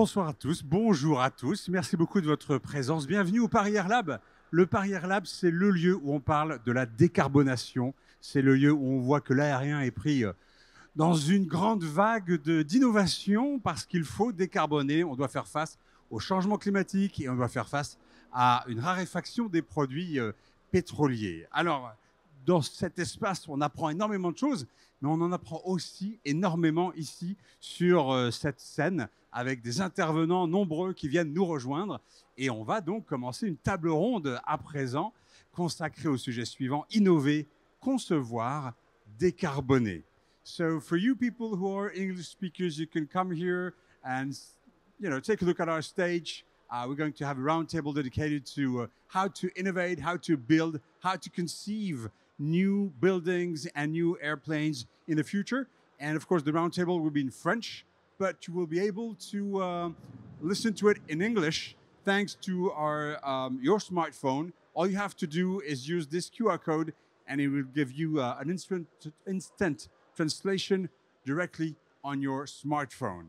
Bonsoir à tous, bonjour à tous, merci beaucoup de votre présence. Bienvenue au Paris Air Lab. Le Paris Air Lab, c'est le lieu où on parle de la décarbonation. C'est le lieu où on voit que l'aérien est pris dans une grande vague d'innovation parce qu'il faut décarboner. On doit faire face au changement climatique et on doit faire face à une raréfaction des produits pétroliers. Alors, dans cet espace, on apprend énormément de choses, mais on en apprend aussi énormément ici sur cette scène avec des intervenants nombreux qui viennent nous rejoindre. Et on va donc commencer une table ronde à présent consacrée au sujet suivant, innover, concevoir, décarboner. So for you people who are English speakers, you can come here and take a look at our stage. We're going to have a roundtable dedicated to how to innovate, how to build, how to conceive new buildings and new airplanes in the future. And of course, the roundtable will be in French, but you will be able to listen to it in English thanks to your smartphone. All you have to do is use this QR code, and it will give you an instant translation directly on your smartphone.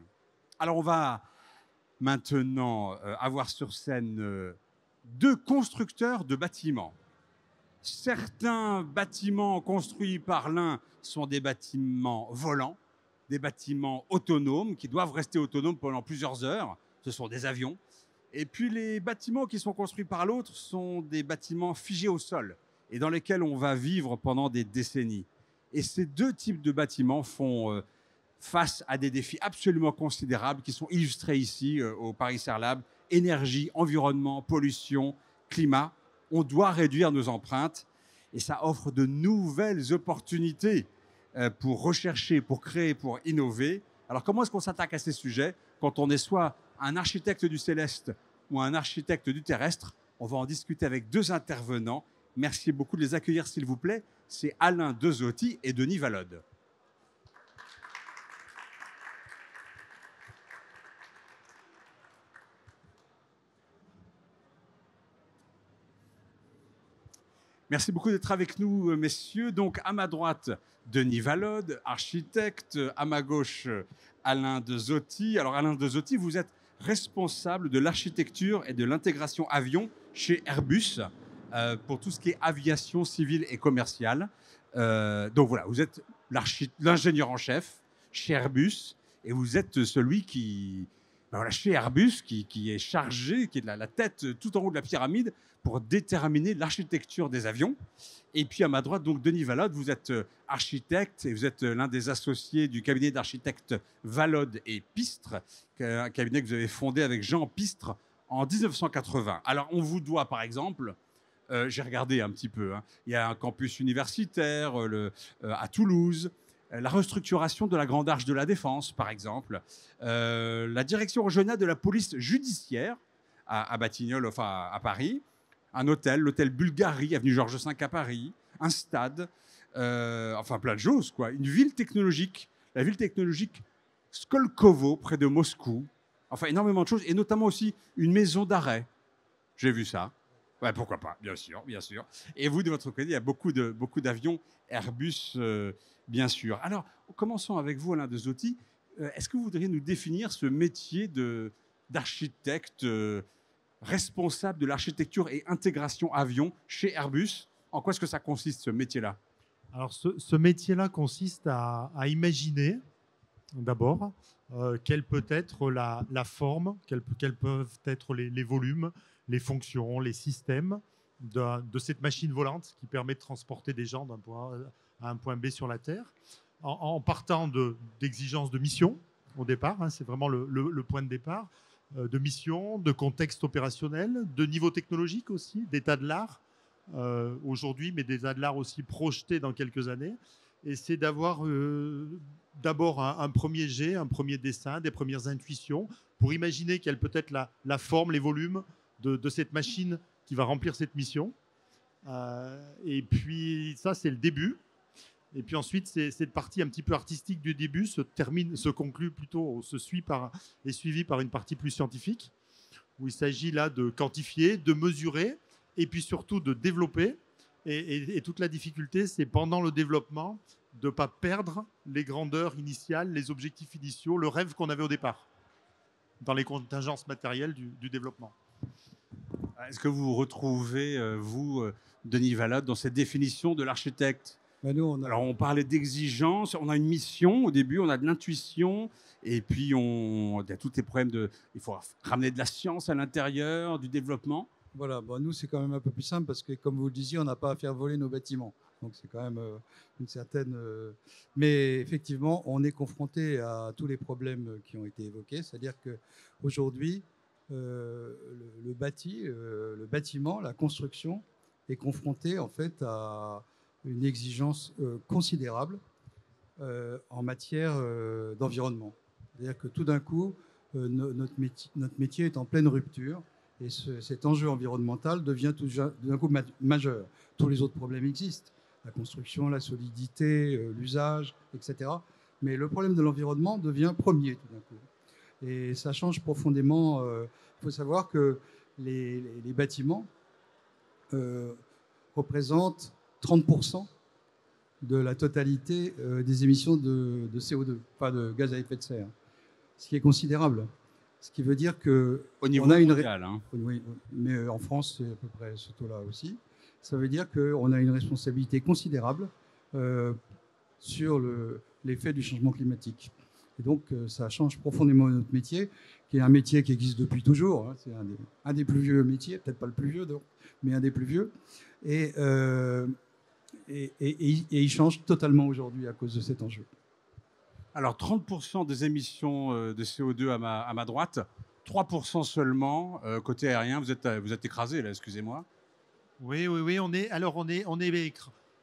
Alors, on va maintenant avoir sur scène deux constructeurs de bâtiments. Certains bâtiments construits par l'un sont des bâtiments volants, des bâtiments autonomes qui doivent rester autonomes pendant plusieurs heures. Ce sont des avions. Et puis les bâtiments qui sont construits par l'autre sont des bâtiments figés au sol et dans lesquels on va vivre pendant des décennies. Et ces deux types de bâtiments font face à des défis absolument considérables qui sont illustrés ici au Paris Air Lab. Énergie, environnement, pollution, climat. On doit réduire nos empreintes et ça offre de nouvelles opportunités pour rechercher, pour créer, pour innover. Alors comment est-ce qu'on s'attaque à ces sujets quand on est soit un architecte du céleste ou un architecte du terrestre? On va en discuter avec deux intervenants. Merci beaucoup de les accueillir, s'il vous plaît. C'est Alain Dezotti et Denis Valode. Merci beaucoup d'être avec nous, messieurs. Donc, à ma droite, Denis Valode, architecte. À ma gauche, Alain Dezotti. Alors, Alain Dezotti, vous êtes responsable de l'architecture et de l'intégration avion chez Airbus pour tout ce qui est aviation civile et commerciale. Donc, voilà, vous êtes l'ingénieur en chef chez Airbus et vous êtes celui qui, chez Airbus, qui est chargé, qui est la tête tout en haut de la pyramide pour déterminer l'architecture des avions. Et puis à ma droite, donc Denis Valode, vous êtes architecte et vous êtes l'un des associés du cabinet d'architectes Valode et Pistre, un cabinet que vous avez fondé avec Jean Pistre en 1980. Alors on vous doit par exemple, j'ai regardé un petit peu, il y a un campus universitaire à Toulouse, la restructuration de la Grande Arche de la Défense par exemple, la direction régionale de la police judiciaire à Batignolles, enfin à Paris, un hôtel, l'hôtel Bulgarie, avenue Georges V à Paris, un stade, enfin plein de choses, quoi. Une ville technologique, la ville technologique Skolkovo, près de Moscou. Enfin, énormément de choses, et notamment aussi une maison d'arrêt. J'ai vu ça. Ouais, pourquoi pas, bien sûr, bien sûr. Et vous, de votre côté, il y a beaucoup d'avions Airbus, bien sûr. Alors, commençons avec vous, Alain Dezotti. Est-ce que vous voudriez nous définir ce métier d'architecte responsable de l'architecture et intégration avion chez Airbus? En quoi est-ce que ça consiste, ce métier-là? Alors, ce métier-là consiste à imaginer, d'abord, quelle peut être la forme, quels peuvent être les volumes, les fonctions, les systèmes de cette machine volante qui permet de transporter des gens d'un point A à un point B sur la Terre, en partant d'exigences de mission au départ, c'est vraiment le point de départ, de mission, de contexte opérationnel, de niveau technologique aussi, d'état de l'art aujourd'hui, mais d'état de l'art aussi projeté dans quelques années. Et c'est d'avoir d'abord un premier jet, un premier dessin, des premières intuitions pour imaginer quelle peut être la forme, les volumes de cette machine qui va remplir cette mission. Et puis ça, c'est le début. Et puis ensuite, cette partie un petit peu artistique du début se conclut plutôt, est suivie par une partie plus scientifique, où il s'agit là de quantifier, de mesurer, et puis surtout de développer. Et toute la difficulté, c'est pendant le développement de ne pas perdre les grandeurs initiales, les objectifs initiaux, le rêve qu'on avait au départ. dans les contingences matérielles du développement. Est-ce que vous vous retrouvez, vous, Denis Valotte, dans cette définition de l'architecte? Ben nous, Alors, on parlait d'exigence, on a une mission au début, on a de l'intuition, et puis il y a tous les problèmes il faut ramener de la science à l'intérieur, du développement. voilà, bon, nous, c'est quand même un peu plus simple parce que, comme vous le disiez, on n'a pas à faire voler nos bâtiments. Donc, c'est quand même une certaine. Mais effectivement, on est confronté à tous les problèmes qui ont été évoqués. C'est-à-dire qu'aujourd'hui, le bâtiment, la construction est confronté en fait à une exigence considérable en matière d'environnement. C'est-à-dire que tout d'un coup, notre métier est en pleine rupture et cet enjeu environnemental devient tout d'un coup majeur. Tous les autres problèmes existent, la construction, la solidité, l'usage, etc. Mais le problème de l'environnement devient premier tout d'un coup. Et ça change profondément. Il faut savoir que les bâtiments représentent 30% de la totalité des émissions de CO2, pas de gaz à effet de serre, ce qui est considérable. Ce qui veut dire que au niveau mondial, hein. Oui, mais en France, c'est à peu près ce taux-là aussi. Ça veut dire qu'on a une responsabilité considérable sur l'effet du changement climatique. Et donc, ça change profondément notre métier, qui est un métier qui existe depuis toujours. Hein. C'est un des plus vieux métiers, peut-être pas le plus vieux, donc, mais un des plus vieux. Et il change totalement aujourd'hui à cause de cet enjeu. Alors, 30% des émissions de CO2 à ma droite, 3% seulement côté aérien. Vous êtes écrasé, là, excusez-moi. Oui, on est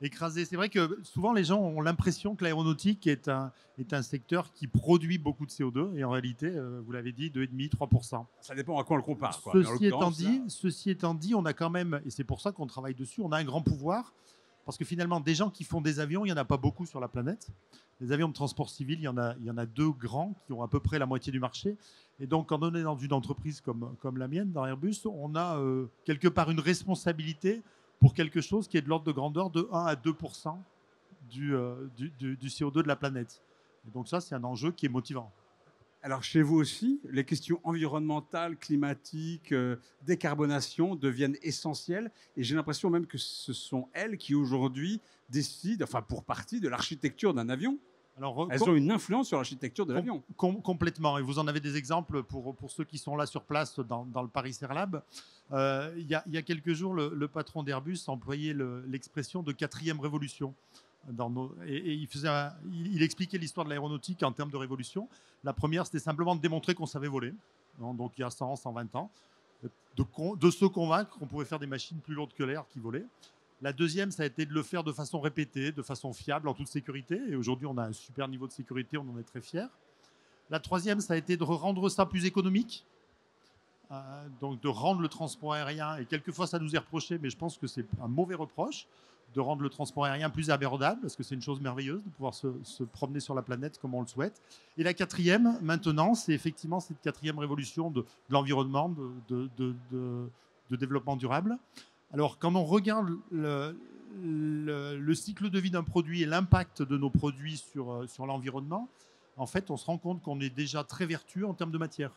écrasé. C'est vrai que souvent, les gens ont l'impression que l'aéronautique est un secteur qui produit beaucoup de CO2. Et en réalité, vous l'avez dit, 2,5-3%. Ça dépend à quoi on le compare, quoi. Ceci étant dit, on a quand même, et c'est pour ça qu'on travaille dessus, on a un grand pouvoir. Parce que finalement, des gens qui font des avions, il n'y en a pas beaucoup sur la planète. Les avions de transport civil, il y en a 2 grands qui ont à peu près la moitié du marché. Et donc, quand on est dans une entreprise comme la mienne, dans Airbus, on a quelque part une responsabilité pour quelque chose qui est de l'ordre de grandeur de 1 à 2% du CO2 de la planète. Et donc ça, c'est un enjeu qui est motivant. Alors, chez vous aussi, les questions environnementales, climatiques, décarbonation deviennent essentielles. Et j'ai l'impression même que ce sont elles qui, aujourd'hui, décident, enfin, pour partie, de l'architecture d'un avion. Alors, elles ont une influence sur l'architecture de l'avion. Complètement. Et vous en avez des exemples pour ceux qui sont là sur place dans le Paris Air Lab. Il y a quelques jours, le patron d'Airbus employait l'expression de 4e révolution. Il expliquait l'histoire de l'aéronautique en termes de révolution. La première, c'était simplement de démontrer qu'on savait voler, donc il y a 100, 120 ans, de se convaincre qu'on pouvait faire des machines plus lourdes que l'air qui volaient. La deuxième, ça a été de le faire de façon répétée, de façon fiable, en toute sécurité. Et aujourd'hui, on a un super niveau de sécurité, on en est très fiers. La troisième, ça a été de rendre ça plus économique, donc de rendre le transport aérien, et quelquefois ça nous est reproché, mais je pense que c'est un mauvais reproche, de rendre le transport aérien plus abordable, parce que c'est une chose merveilleuse de pouvoir se promener sur la planète comme on le souhaite. Et la quatrième, maintenant, c'est effectivement cette 4e révolution de l'environnement, de développement durable. Alors, quand on regarde le cycle de vie d'un produit et l'impact de nos produits sur l'environnement, en fait, on se rend compte qu'on est déjà très vertueux en termes de matière.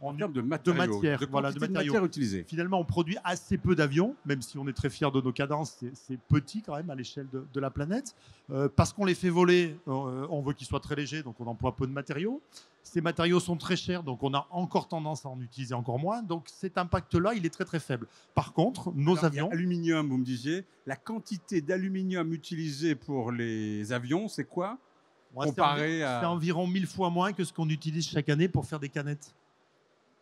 En termes de matière utilisée. Finalement, on produit assez peu d'avions, même si on est très fiers de nos cadences, c'est petit quand même à l'échelle de la planète. Parce qu'on les fait voler, on veut qu'ils soient très légers, donc on emploie peu de matériaux. Ces matériaux sont très chers, donc on a encore tendance à en utiliser encore moins. Donc cet impact-là, il est très très faible. Par contre, nos avions... Aluminium, vous me disiez, la quantité d'aluminium utilisée pour les avions, c'est quoi comparé à... C'est environ 1000 fois moins que ce qu'on utilise chaque année pour faire des canettes.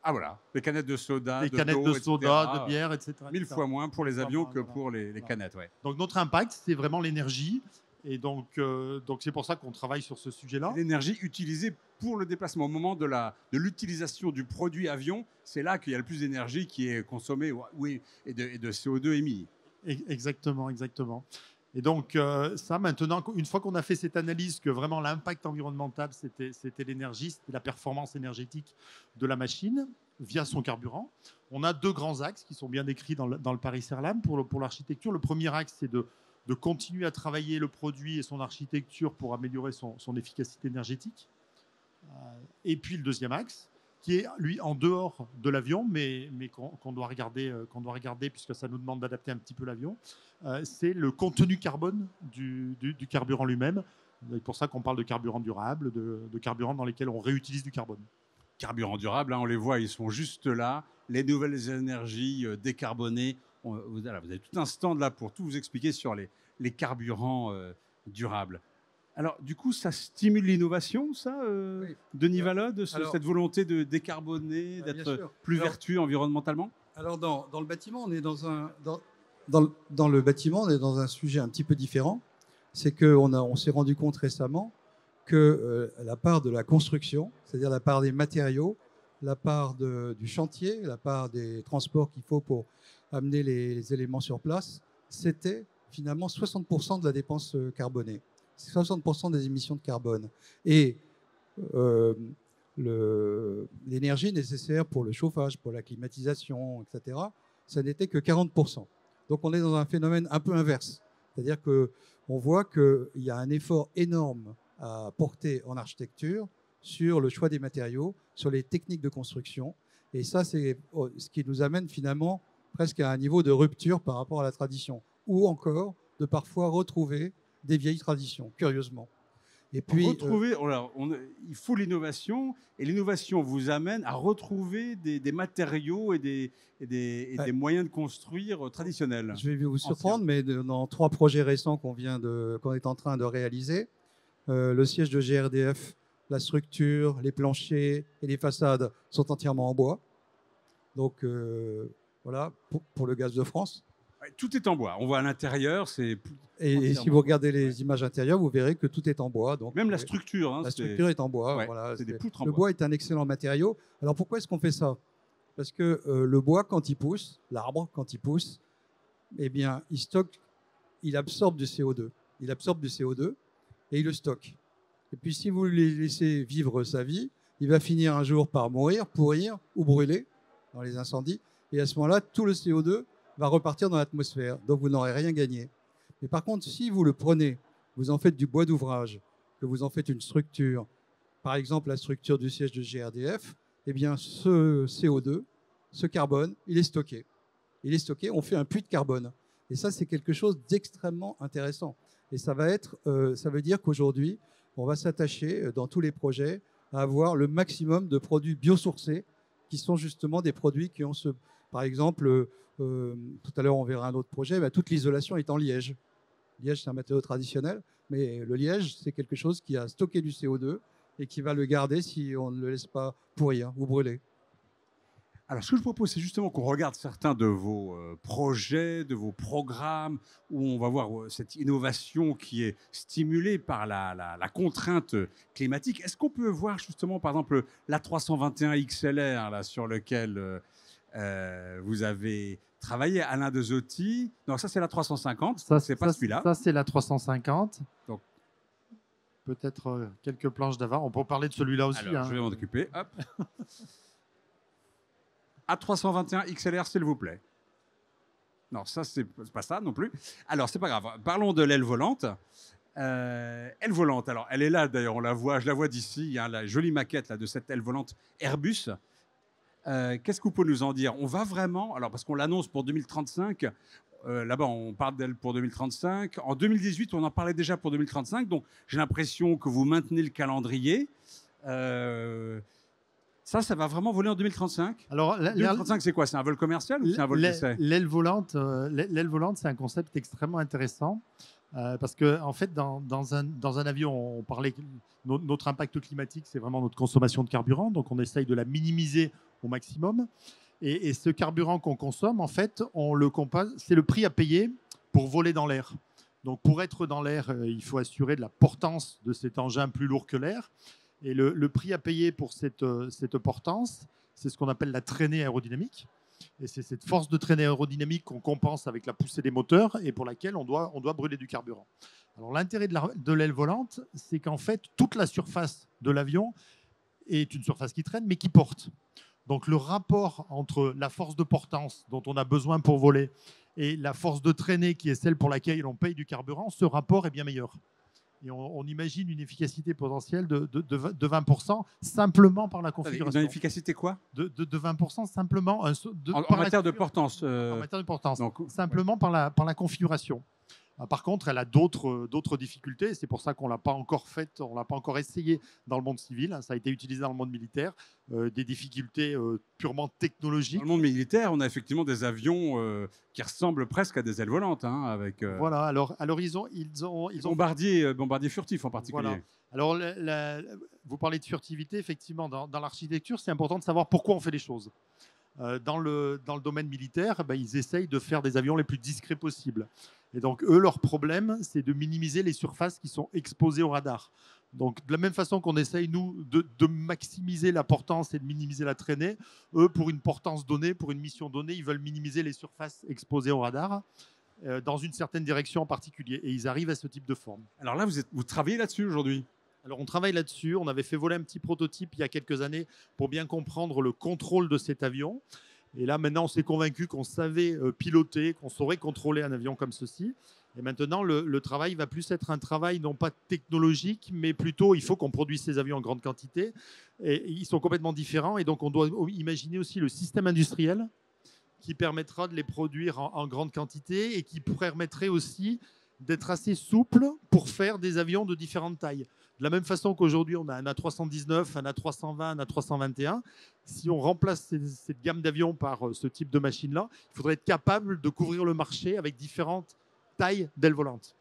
Ah voilà, les canettes de soda, de bière, etc. 1000 fois moins pour les avions que pour les canettes. Ouais. Donc notre impact, c'est vraiment l'énergie. Et donc c'est pour ça qu'on travaille sur ce sujet-là. L'énergie utilisée pour le déplacement. Au moment de l'utilisation du produit avion, c'est là qu'il y a le plus d'énergie qui est consommée et de CO2 émis. Exactement. Et donc ça, maintenant, une fois qu'on a fait cette analyse que vraiment l'impact environnemental, c'était l'énergie, c'était la performance énergétique de la machine via son carburant, on a 2 grands axes qui sont bien décrits dans le Paris Air Lab pour l'architecture. Le premier axe, c'est de continuer à travailler le produit et son architecture pour améliorer son efficacité énergétique. Et puis le deuxième axe, qui est, lui, en dehors de l'avion, mais qu'on doit regarder, puisque ça nous demande d'adapter un petit peu l'avion. C'est le contenu carbone du carburant lui-même. C'est pour ça qu'on parle de carburant durable, de carburant dans lesquels on réutilise du carbone. Carburant durable, hein, on les voit, ils sont juste là. Les nouvelles énergies décarbonées. Vous avez tout un stand là pour tout vous expliquer sur les carburants durables. Alors, du coup, ça stimule l'innovation, ça, Oui. Denis Vallode, cette volonté de décarboner, d'être plus vertueux environnementalement? Alors, dans le bâtiment, on est dans le bâtiment, on est dans un sujet un petit peu différent. C'est qu'on s'est rendu compte récemment que la part de la construction, c'est-à-dire la part des matériaux, la part du chantier, la part des transports qu'il faut pour amener les éléments sur place, c'était finalement 60% de la dépense carbonée. C'est 60% des émissions de carbone. Et l'énergie nécessaire pour le chauffage, pour la climatisation, etc., ça n'était que 40%. Donc on est dans un phénomène un peu inverse. C'est-à-dire qu'on voit qu'il y a un effort énorme à porter en architecture sur le choix des matériaux, sur les techniques de construction. Et ça, c'est ce qui nous amène finalement presque à un niveau de rupture par rapport à la tradition. Ou encore de parfois retrouver des vieilles traditions, curieusement. Et puis, il faut l'innovation, et l'innovation vous amène à retrouver des matériaux et des moyens de construire traditionnels. Je vais vous surprendre, mais dans 3 projets récents qu'on est en train de réaliser, le siège de GRDF, la structure, les planchers et les façades sont entièrement en bois. Donc voilà, pour le Gaz de France. Tout est en bois. On voit à l'intérieur, et si vous regardez les images intérieures, vous verrez que tout est en bois. Donc, même la structure. Hein, la structure est en bois. Ouais, voilà, c'est des poutres en bois. Le bois est un excellent matériau. Alors pourquoi est-ce qu'on fait ça? Parce que le bois, quand il pousse, l'arbre, quand il pousse, eh bien, il absorbe du CO2. Il absorbe du CO2 et il le stocke. Et puis si vous le laissez vivre sa vie, il va finir un jour par mourir, pourrir ou brûler dans les incendies. Et à ce moment-là, tout le CO2 va repartir dans l'atmosphère. Donc vous n'aurez rien gagné. Mais par contre, si vous le prenez, vous en faites du bois d'ouvrage, que vous en faites une structure, par exemple la structure du siège de GRDF, eh bien ce CO2, ce carbone, il est stocké. Il est stocké, on fait un puits de carbone. Et ça, c'est quelque chose d'extrêmement intéressant. Et ça veut dire qu'aujourd'hui, on va s'attacher dans tous les projets à avoir le maximum de produits biosourcés qui sont justement des produits qui ont par exemple, tout à l'heure on verra un autre projet, toute l'isolation est en liège. Liège, c'est un matériau traditionnel, mais le liège, c'est quelque chose qui a stocké du CO2 et qui va le garder si on ne le laisse pas pourrir ou brûler. Alors, ce que je propose, c'est justement qu'on regarde certains de vos projets, de vos programmes, où on va voir cette innovation qui est stimulée par la contrainte climatique. Est-ce qu'on peut voir justement, par exemple, l'A321 XLR, là, sur lequel vous avez travaillé, Alain Dezotti? Non, ça, c'est l'A350. Ça, c'est pas celui-là. Ça, c'est l'A350. Donc, peut-être quelques planches d'avant. On peut parler de celui-là aussi. Alors, je vais m'en occuper. Hop. A321 XLR, s'il vous plaît. Non, ça, c'est pas ça non plus. Alors, c'est pas grave. Parlons de l'aile volante. Aile volante, alors, elle est là, d'ailleurs, on la voit, je la vois d'ici. Il y a la jolie maquette là, de cette aile volante Airbus. Qu'est-ce que vous pouvez nous en dire? On va vraiment, alors parce qu'on l'annonce pour 2035, là-bas on parle d'elle pour 2035. En 2018, on en parlait déjà pour 2035, donc j'ai l'impression que vous maintenez le calendrier. Ça va vraiment voler en 2035? Alors, 2035, c'est quoi? C'est un vol commercial ou c'est un vol d'essai? L'aile volante, c'est un concept extrêmement intéressant. Parce que en fait, dans un avion, on parlait que notre impact climatique, c'est vraiment notre consommation de carburant. Donc, on essaye de la minimiser au maximum. Et ce carburant qu'on consomme, en fait, on le compose. C'est le prix à payer pour voler dans l'air. Donc, pour être dans l'air, il faut assurer de la portance de cet engin plus lourd que l'air. Et le prix à payer pour cette portance, c'est ce qu'on appelle la traînée aérodynamique. Et c'est cette force de traînée aérodynamique qu'on compense avec la poussée des moteurs et pour laquelle on doit brûler du carburant. Alors l'intérêt de l'aile volante, c'est qu'en fait, toute la surface de l'avion est une surface qui traîne, mais qui porte. Donc le rapport entre la force de portance dont on a besoin pour voler et la force de traînée qui est celle pour laquelle on paye du carburant, ce rapport est bien meilleur. Et on imagine une efficacité potentielle de 20% simplement par la configuration. Une efficacité quoi? De 20% simplement. En matière de portance. En matière de portance. Donc, simplement par la configuration. Par contre, elle a d'autres difficultés. C'est pour ça qu'on ne l'a pas encore faite, on ne l'a pas encore essayé dans le monde civil. Ça a été utilisé dans le monde militaire. Des difficultés purement technologiques. Dans le monde militaire, on a effectivement des avions qui ressemblent presque à des ailes volantes. Hein, avec, Voilà, alors à l'horizon, ils ont bombardiers furtifs en particulier. Voilà. Alors, vous parlez de furtivité, effectivement, dans l'architecture, c'est important de savoir pourquoi on fait les choses. Dans le domaine militaire, ils essayent de faire des avions les plus discrets possibles. Et donc, eux, leur problème, c'est de minimiser les surfaces qui sont exposées au radar. Donc, de la même façon qu'on essaye, nous, de maximiser la portance et de minimiser la traînée, eux, pour une portance donnée, pour une mission donnée, ils veulent minimiser les surfaces exposées au radar dans une certaine direction en particulier. Et ils arrivent à ce type de forme. Alors là, vous travaillez là-dessus aujourd'hui? Alors, on travaille là-dessus. On avait fait voler un petit prototype il y a quelques années pour bien comprendre le contrôle de cet avion. Et là, maintenant, on s'est convaincu qu'on savait piloter, qu'on saurait contrôler un avion comme ceci. Et maintenant, le travail va plus être un travail non pas technologique, mais plutôt, il faut qu'on produise ces avions en grande quantité. Et ils sont complètement différents. Et donc, on doit imaginer aussi le système industriel qui permettra de les produire en grande quantité et qui permettrait aussi d'être assez souple pour faire des avions de différentes tailles. De la même façon qu'aujourd'hui, on a un A319, un A320, un A321. Si on remplace cette gamme d'avions par ce type de machine-là, il faudrait être capable de couvrir le marché avec différentes tailles d'ailes volantes.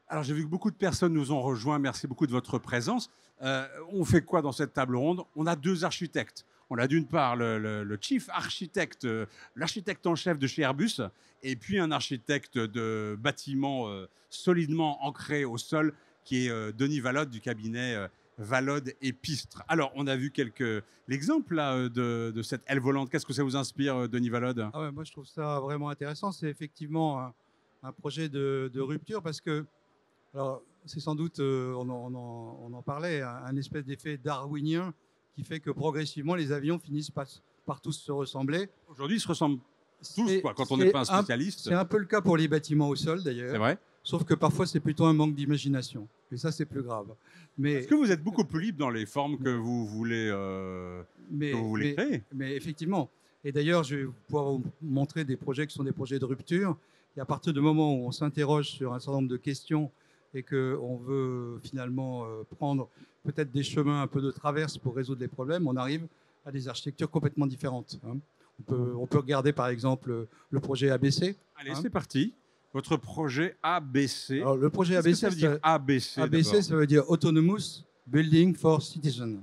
Alors, j'ai vu que beaucoup de personnes nous ont rejoints. Merci beaucoup de votre présence. On fait quoi dans cette table ronde? On a deux architectes. On a d'une part le chief architecte, l'architecte en chef de chez Airbus, et puis un architecte de bâtiments solidement ancré au sol, qui est Denis Vallode du cabinet Vallode et Pistre. Alors, on a vu l'exemple là, de cette aile volante. Qu'est-ce que ça vous inspire, Denis Vallode? Ah ouais, moi, je trouve ça vraiment intéressant. C'est effectivement un projet de rupture parce que, alors, c'est sans doute, on en parlait, un espèce d'effet darwinien qui fait que progressivement, les avions finissent par tous se ressembler. Aujourd'hui, ils se ressemblent tous, quoi, quand on n'est pas un spécialiste. C'est un peu le cas pour les bâtiments au sol, d'ailleurs. C'est vrai. Sauf que parfois, c'est plutôt un manque d'imagination. Et ça, c'est plus grave. Est-ce que vous êtes beaucoup plus libre dans les formes que vous voulez, créer? Mais effectivement. Et d'ailleurs, je vais pouvoir vous montrer des projets qui sont des projets de rupture. Et à partir du moment où on s'interroge sur un certain nombre de questions et qu'on veut finalement prendre peut-être des chemins un peu de traverse pour résoudre les problèmes, on arrive à des architectures complètement différentes. Hein. On peut regarder par exemple le projet ABC. Allez, c'est parti. Votre projet ABC. Alors, le projet ABC, ça veut dire ABC. ABC, ça veut dire Autonomous Building for Citizens.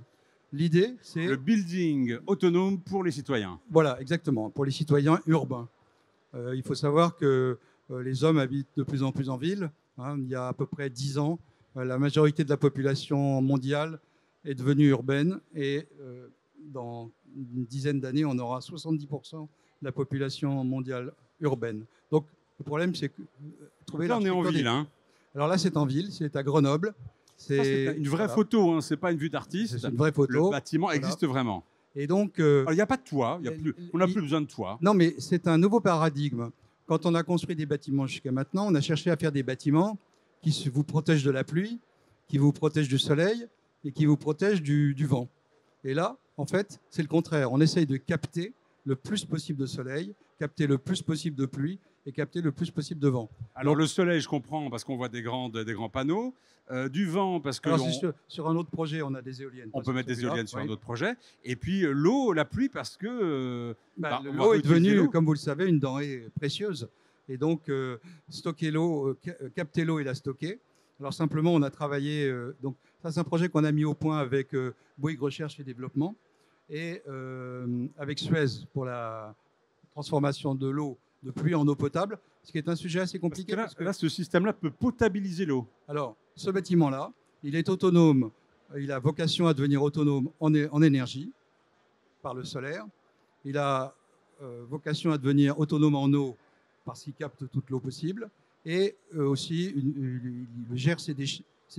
L'idée, c'est le building autonome pour les citoyens. Voilà, exactement, pour les citoyens urbains. Il faut savoir que les hommes habitent de plus en plus en ville. Hein. Il y a à peu près 10 ans, la majorité de la population mondiale est devenue urbaine et dans une dizaine d'années, on aura 70% de la population mondiale urbaine. Donc, le problème, c'est que trouver là, on est en ville. Hein. Alors là, c'est en ville, c'est à Grenoble. C'est une vraie photo, hein, c'est pas une vue d'artiste. C'est une vraie photo. Le bâtiment existe vraiment. Et donc, il n'y a pas de toit, on n'a plus besoin de toit. Non, mais c'est un nouveau paradigme. Quand on a construit des bâtiments jusqu'à maintenant, on a cherché à faire des bâtiments qui vous protègent de la pluie, qui vous protègent du soleil et qui vous protègent du vent. Et là, en fait, c'est le contraire. On essaye de capter le plus possible de soleil, capter le plus possible de pluie et capter le plus possible de vent. Alors le soleil, je comprends, parce qu'on voit des grands panneaux. Du vent, parce que... sur un autre projet, on a des éoliennes. On peut mettre des éoliennes sur un autre projet. Et puis l'eau, la pluie, parce que... l'eau est devenue, comme vous le savez, une denrée précieuse. Et donc, stocker l'eau, capter l'eau et la stocker. Alors simplement, on a travaillé... donc ça, c'est un projet qu'on a mis au point avec Bouygues Recherche et Développement et avec Suez pour la transformation de l'eau de pluie en eau potable, ce qui est un sujet assez compliqué. Parce que là, ce système-là peut potabiliser l'eau. Alors, ce bâtiment-là, il est autonome, il a vocation à devenir autonome en énergie par le solaire. Il a vocation à devenir autonome en eau parce qu'il capte toute l'eau possible. Et aussi, il gère ses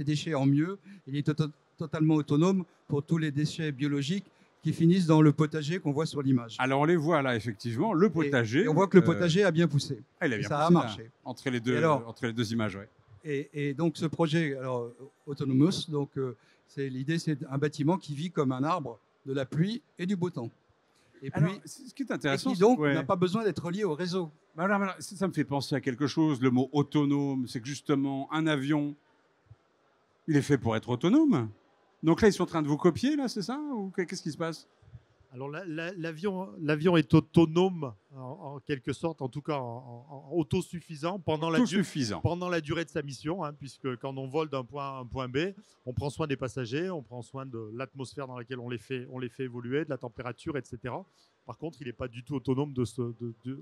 déchets en mieux. Il est totalement autonome pour tous les déchets biologiques qui finissent dans le potager qu'on voit sur l'image. Alors on les voit là, effectivement, le potager. Et on voit que le potager a bien poussé. Il a bien ça poussé, a marché. Entre les deux images, ouais. Et donc ce projet, alors, Autonomous, donc l'idée, c'est un bâtiment qui vit comme un arbre de la pluie et du beau temps. Et puis, Alors, ce qui est intéressant, et qui donc ouais. n'a pas besoin d'être relié au réseau. Alors, ça me fait penser à quelque chose. Le mot autonome, c'est que justement, un avion, il est fait pour être autonome. Donc là, ils sont en train de vous copier, là, c'est ça? Ou qu'est-ce qui se passe? Alors l'avion est autonome en quelque sorte, en tout cas en autosuffisant pendant la durée de sa mission, hein, puisque quand on vole d'un point A à un point B, on prend soin des passagers, on prend soin de l'atmosphère dans laquelle on les fait évoluer, de la température, etc. Par contre, il n'est pas du tout autonome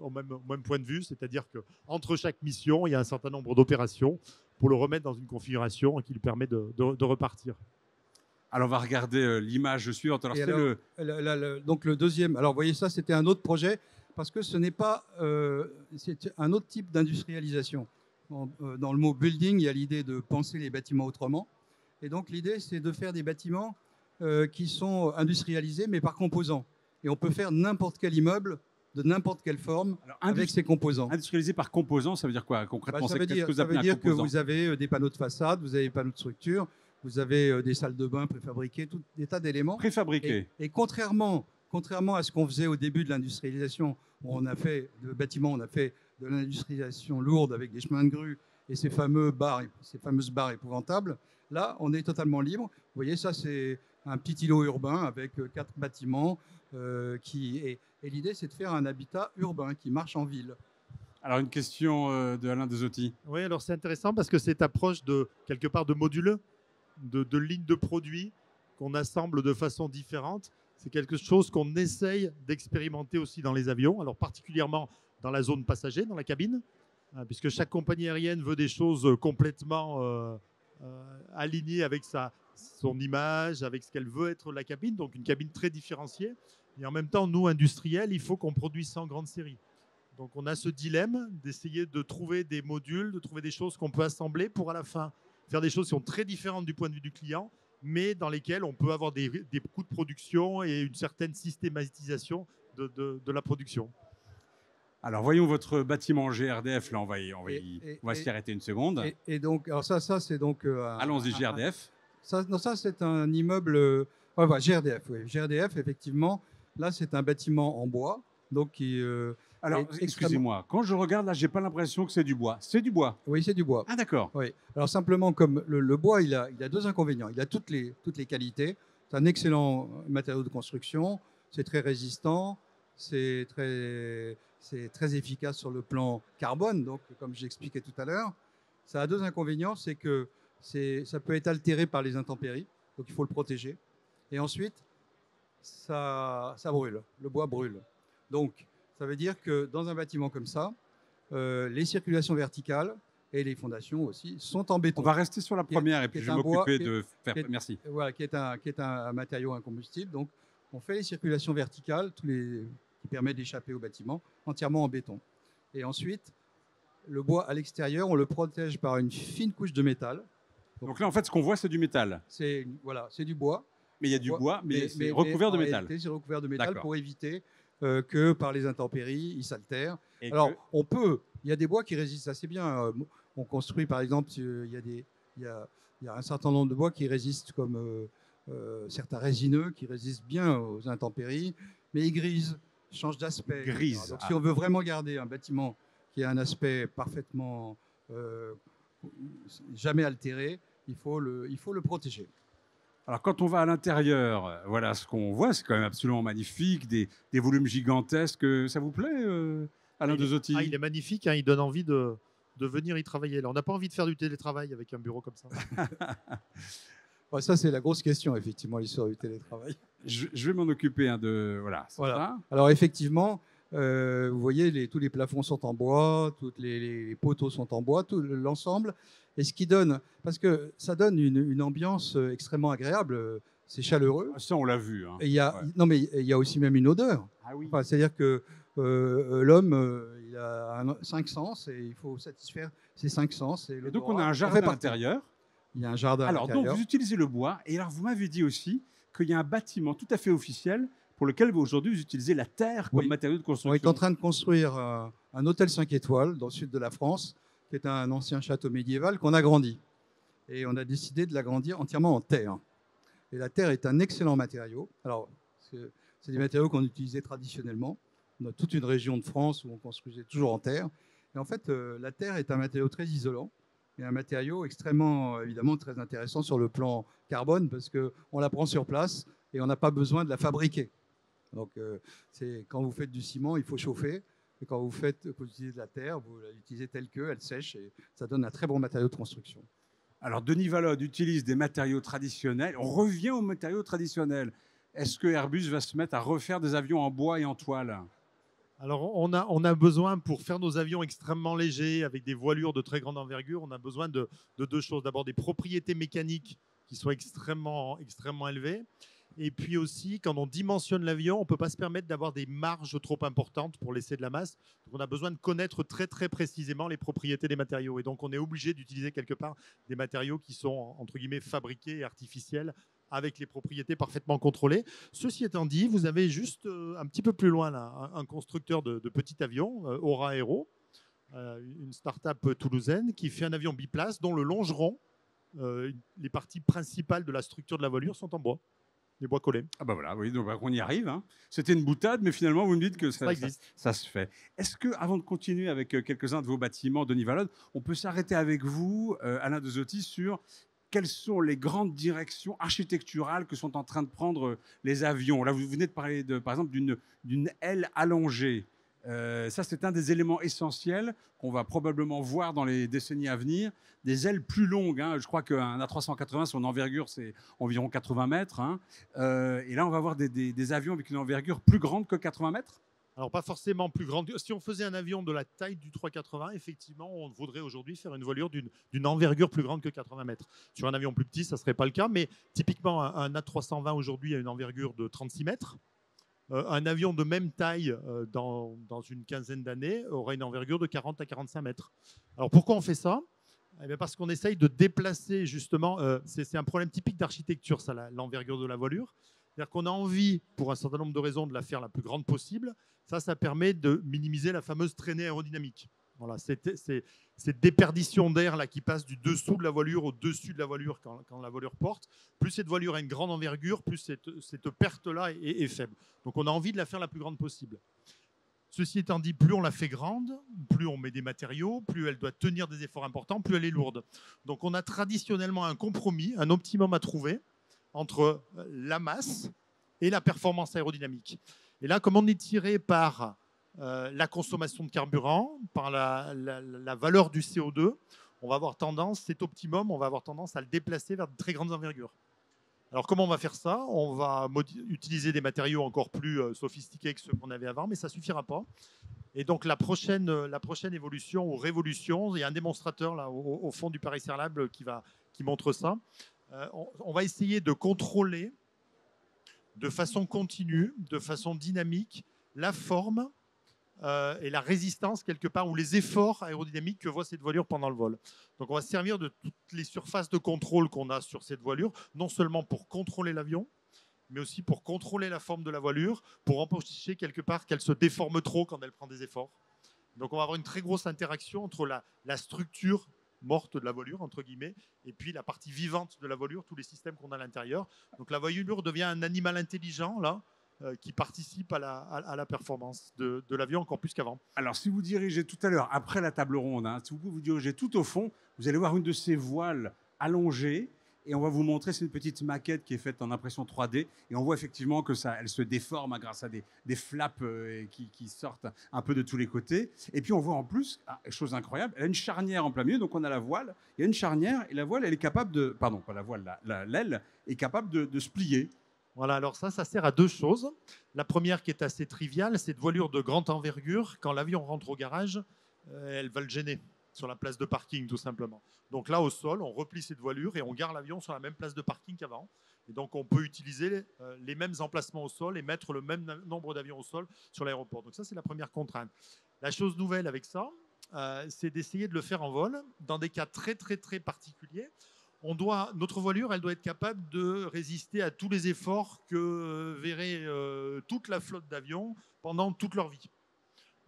au même point de vue, c'est-à-dire qu'entre chaque mission, il y a un certain nombre d'opérations pour le remettre dans une configuration qui lui permet de repartir. Alors, on va regarder l'image suivante. Alors, donc le deuxième, alors vous voyez ça, c'était un autre projet, parce que ce n'est pas, c'est un autre type d'industrialisation. Dans le mot building, il y a l'idée de penser les bâtiments autrement. Et donc l'idée, c'est de faire des bâtiments qui sont industrialisés, mais par composants. Et on peut faire n'importe quel immeuble de n'importe quelle forme avec ces composants. Industrialisé par composants, ça veut dire quoi concrètement? Ça veut dire que vous avez des panneaux de façade, vous avez des panneaux de structure, vous avez des salles de bain préfabriquées, tout des tas d'éléments. Préfabriqués. Et contrairement à ce qu'on faisait au début de l'industrialisation, où on a fait de bâtiments, on a fait de l'industrialisation lourde avec des chemins de grue et ces fameuses barres épouvantables, là, on est totalement libre. Vous voyez, ça, c'est un petit îlot urbain avec 4 bâtiments. Et l'idée, c'est de faire un habitat urbain qui marche en ville. Alors, une question de Alain Desotti. Oui, alors c'est intéressant parce que cette approche quelque part de module, de lignes de produits qu'on assemble de façon différente, c'est quelque chose qu'on essaye d'expérimenter aussi dans les avions, alors particulièrement dans la zone passager, dans la cabine, puisque chaque compagnie aérienne veut des choses complètement alignées avec son image, avec ce qu'elle veut être la cabine, donc une cabine très différenciée. Et en même temps, nous, industriels, il faut qu'on produise ça en grande série. Donc on a ce dilemme d'essayer de trouver des modules, de trouver des choses qu'on peut assembler pour à la fin faire des choses qui sont très différentes du point de vue du client, mais dans lesquelles on peut avoir des coûts de production et une certaine systématisation de la production. Alors, voyons votre bâtiment GRDF. Là, on va s'y arrêter une seconde. Et donc, alors ça c'est donc... Allons-y, GRDF. Ça, c'est un immeuble... GRDF, oui. GRDF, effectivement, là, c'est un bâtiment en bois, donc qui... Alors, excusez-moi, quand je regarde là, j'ai pas l'impression que c'est du bois. C'est du bois? Oui, c'est du bois. Ah, d'accord. Oui. Alors, simplement, comme le bois, il a 2 inconvénients. Il a toutes les qualités. C'est un excellent matériau de construction. C'est très résistant. C'est très efficace sur le plan carbone. Donc, comme j'expliquais tout à l'heure, ça a 2 inconvénients. C'est que ça peut être altéré par les intempéries. Donc, il faut le protéger. Et ensuite, ça brûle. Le bois brûle. Donc, ça veut dire que dans un bâtiment comme ça, les circulations verticales et les fondations aussi sont en béton. On va rester sur la première et puis je vais m'occuper de faire... Merci. Voilà, qui est un matériau incombustible. Donc, on fait les circulations verticales qui permettent d'échapper au bâtiment entièrement en béton. Et ensuite, le bois à l'extérieur, on le protège par une fine couche de métal. Donc là, en fait, ce qu'on voit, c'est du métal. C'est du bois. Mais il y a du bois, mais c'est recouvert de métal. C'est recouvert de métal pour éviter que par les intempéries, il s'altère. Alors, il y a des bois qui résistent assez bien. On construit, par exemple, il y a un certain nombre de bois qui résistent, comme certains résineux, qui résistent bien aux intempéries, mais ils grisent, changent d'aspect. Donc, si on veut vraiment garder un bâtiment qui a un aspect parfaitement jamais altéré, il faut le protéger. Alors, quand on va à l'intérieur, voilà ce qu'on voit, c'est quand même absolument magnifique, des volumes gigantesques. Ça vous plaît, Alain Desotti? Il est magnifique, hein, il donne envie de venir y travailler. Là, on n'a pas envie de faire du télétravail avec un bureau comme ça. Ça, c'est la grosse question, effectivement, l'histoire du télétravail. Je vais m'en occuper. Voilà. Ça. Alors, effectivement, vous voyez, tous les plafonds sont en bois, tous les poteaux sont en bois, tout l'ensemble. Et ce qui donne, parce que ça donne une ambiance extrêmement agréable, c'est chaleureux. Ça, on l'a vu. Hein. Non, mais il y a aussi même une odeur. Ah oui. C'est-à-dire que l'homme, il a 5 sens et il faut satisfaire ces 5 sens. Et donc, on a un jardin à l'intérieur. Il y a un jardin à l'intérieur. Donc, vous utilisez le bois. Et alors, vous m'avez dit aussi qu'il y a un bâtiment tout à fait officiel pour lequel aujourd'hui vous utilisez la terre comme matériau de construction. On est en train de construire un hôtel 5 étoiles dans le sud de la France qui est un ancien château médiéval qu'on a grandi. Et on a décidé de l'agrandir entièrement en terre. Et la terre est un excellent matériau. Alors, c'est des matériaux qu'on utilisait traditionnellement. On a toute une région de France où on construisait toujours en terre. Et en fait, la terre est un matériau très isolant et un matériau extrêmement, évidemment, très intéressant sur le plan carbone parce qu'on la prend sur place et on n'a pas besoin de la fabriquer. Donc, quand vous faites du ciment, il faut chauffer. Et quand vous utilisez de la terre, vous l'utilisez telle qu'elle sèche et ça donne un très bon matériau de construction. Alors, Denis Vallode utilise des matériaux traditionnels. On revient aux matériaux traditionnels. Est-ce que Airbus va se mettre à refaire des avions en bois et en toile? Alors, on a besoin, pour faire nos avions extrêmement légers, avec des voilures de très grande envergure, on a besoin de deux choses. D'abord, des propriétés mécaniques qui soient extrêmement élevées. Et puis aussi, quand on dimensionne l'avion, on ne peut pas se permettre d'avoir des marges trop importantes pour laisser de la masse. Donc, on a besoin de connaître très, très précisément les propriétés des matériaux. Et donc, on est obligé d'utiliser quelque part des matériaux qui sont, entre guillemets, fabriqués et artificiels, avec les propriétés parfaitement contrôlées. Ceci étant dit, vous avez juste un petit peu plus loin là, un constructeur de petits avions, Aura Aero, une start-up toulousaine qui fait un avion biplace dont le longeron, les parties principales de la structure de la voilure sont en bois. Des bois collés. Ah bah voilà, oui, donc on y arrive. Hein. C'était une boutade, mais finalement, vous me dites que ça existe. Ça se fait. Est-ce que, avant de continuer avec quelques-uns de vos bâtiments, Denis Vallode, on peut s'arrêter avec vous, Alain Dezotti, sur quelles sont les grandes directions architecturales que sont en train de prendre les avions? Là, vous venez de parler, par exemple, d'une aile allongée. Ça, c'est un des éléments essentiels qu'on va probablement voir dans les décennies à venir. Des ailes plus longues. Hein. Je crois qu'un A380, son envergure, c'est environ 80 mètres. Hein. Et là, on va voir des avions avec une envergure plus grande que 80 mètres. Alors, pas forcément plus grande. Si on faisait un avion de la taille du 380, effectivement, on voudrait aujourd'hui faire une voilure d'une envergure plus grande que 80 mètres. Sur un avion plus petit, ça ne serait pas le cas. Mais typiquement, un A320 aujourd'hui a une envergure de 36 mètres. Un avion de même taille dans une quinzaine d'années aura une envergure de 40 à 45 mètres. Alors pourquoi on fait ça? Eh bien parce qu'on essaye de déplacer justement, c'est un problème typique d'architecture, ça, l'envergure de la voilure. C'est-à-dire qu'on a envie, pour un certain nombre de raisons, de la faire la plus grande possible. Ça permet de minimiser la fameuse traînée aérodynamique. Voilà, cette déperdition d'air là qui passe du dessous de la voilure au dessus de la voilure quand la voilure porte. Plus cette voilure a une grande envergure, plus cette perte-là est faible. Donc on a envie de la faire la plus grande possible. Ceci étant dit, plus on la fait grande, plus on met des matériaux, plus elle doit tenir des efforts importants, plus elle est lourde. Donc on a traditionnellement un compromis, un optimum à trouver entre la masse et la performance aérodynamique. Et là, comme on est tiré par la consommation de carburant, par la valeur du CO2, on va avoir tendance, cet optimum, on va avoir tendance à le déplacer vers de très grandes envergures. Alors comment on va faire ça? On va utiliser des matériaux encore plus sophistiqués que ceux qu'on avait avant, mais ça ne suffira pas. Et donc la prochaine évolution ou révolution, il y a un démonstrateur là, au fond du Paris Air Lab qui montre ça. On va essayer de contrôler de façon continue, de façon dynamique, la forme et la résistance quelque part, ou les efforts aérodynamiques que voit cette voilure pendant le vol. Donc on va se servir de toutes les surfaces de contrôle qu'on a sur cette voilure, non seulement pour contrôler l'avion, mais aussi pour contrôler la forme de la voilure, pour empêcher quelque part qu'elle se déforme trop quand elle prend des efforts. Donc on va avoir une très grosse interaction entre la structure morte de la voilure, entre guillemets, et puis la partie vivante de la voilure, tous les systèmes qu'on a à l'intérieur. Donc la voilure devient un animal intelligent, là, qui participe à la performance de l'avion encore plus qu'avant. Alors, si vous dirigez tout à l'heure, après la table ronde, hein, si vous dirigez tout au fond, vous allez voir une de ces voiles allongées et on va vous montrer, c'est une petite maquette qui est faite en impression 3D et on voit effectivement que elle se déforme grâce à des flaps qui sortent un peu de tous les côtés. Et puis, on voit en plus, chose incroyable, elle a une charnière en plein milieu, donc on a la voile, il y a une charnière et la voile, elle est capable de... Pardon, pas la voile, l'aile est capable de se plier. Voilà, alors ça sert à deux choses. La première qui est assez triviale, c'est de voilure de grande envergure. Quand l'avion rentre au garage, elle va le gêner sur la place de parking, tout simplement. Donc là, au sol, on replie cette voilure et on gare l'avion sur la même place de parking qu'avant. Et donc, on peut utiliser les mêmes emplacements au sol et mettre le même nombre d'avions au sol sur l'aéroport. Donc ça, c'est la première contrainte. La chose nouvelle avec ça, c'est d'essayer de le faire en vol dans des cas très, très, très particuliers. Notre voilure, elle doit être capable de résister à tous les efforts que verrait toute la flotte d'avions pendant toute leur vie.